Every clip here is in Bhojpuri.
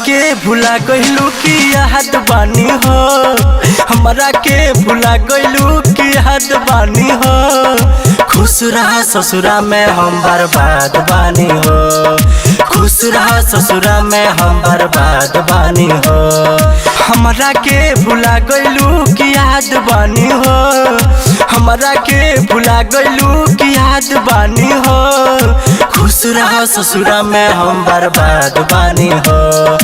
के भुला गइलू की याद बानी हो, हमरा के भुला गइलू की याद बानी हो। खुश रहा ससुरा में हम बर्बाद बानी हो, खुश रहा ससुरा में हम बर्बाद बानी हो। हमरा के भुला गइलू की याद बानी हो, हमरा के भुला गइलू की याद बानी हो। खुश रहा ससुरा में हम बर्बाद बानी हो,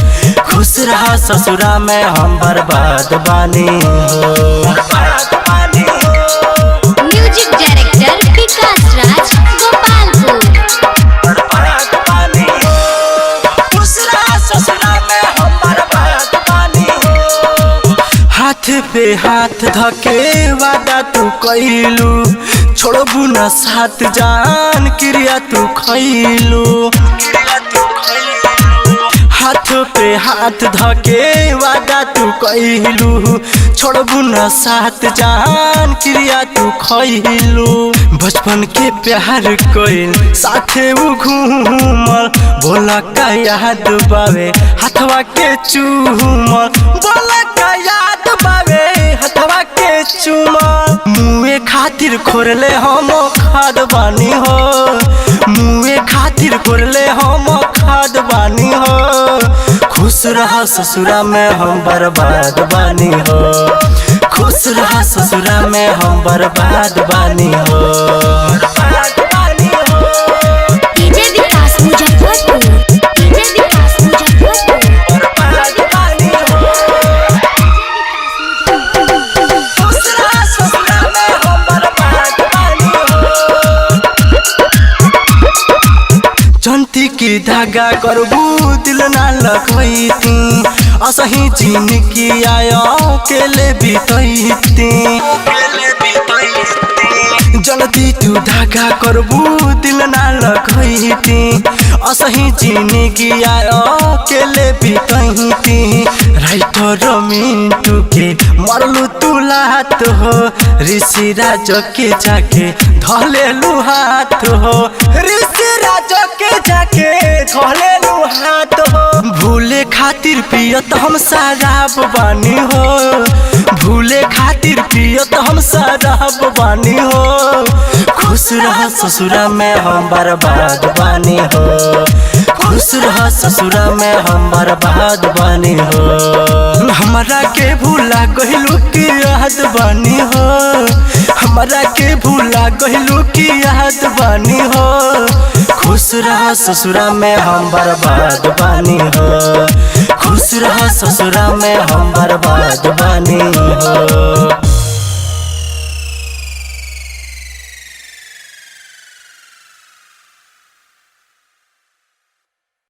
खुश रहा ससुरा में हम बर्बाद बानी हो, बर्बाद बानी हो। म्यूजिक डायरेक्टर विकास राज गोपालपुर। बर्बाद बानी हो, खुश रहा ससुरा में हम बर्बाद बानी हो। हाथ पे हाथ धके वादा तू कइलू, छोड़बू न साथ जान क्रिया तू खइलू। हाथ पे हाथ धके वादा तू कइलू, छोड़बू न साथ जान क्रिया तू खइलू। बचपन के प्यार कइल साथे उ घूमल, बोला का याद बावे हथवा के चूमल, बोला का याद बावे हथवा के चूमल। मुए खातिर खोरले हम खाद बानी हो, मुए खातिर खोरले हम खाद बानी हो। खुश रहा ससुरा में हम बर्बाद बानी हो, खुश रहा ससुरा में हम बर्बाद बानी हो, बर्बाद बानी हो। डीजे विकास मुजफ्फरपुर, डीजे विकास मुजफ्फरपुर। बर्बाद बानी हो, खुश रहा ससुरा में हम बर्बाद बानी हो। जंती की धागा करबू दिल ना लगैती, असही जिंदगी आयो केले बीतैती। जल्दी तू धागा करबू दिल ना लगैती, असही जिंदगी आयो केले बीतैती। राइटर मिंटू के मरलू तू लात हो, ऋषि राज के जाके धलेलू हाथ हो, ऋषि राज के जाके धलेलू हाथ हो। भूले खातिर पियत हम शराब बानी हो, भूले खातिर पियत हम शराब बानी हो। खुश रहा ससुरा में हम बर्बाद बानी हो, खुश रहा ससुरा में हम बर्बाद बानी हो। हमरा के भूला गइलू की याद बानी हो, हमरा के भूला गइलू की याद बानी हो। खुश रहा ससुरा में हम बर्बाद बानी हो, खुश रहा ससुरा में हम बर्बाद बानी हो।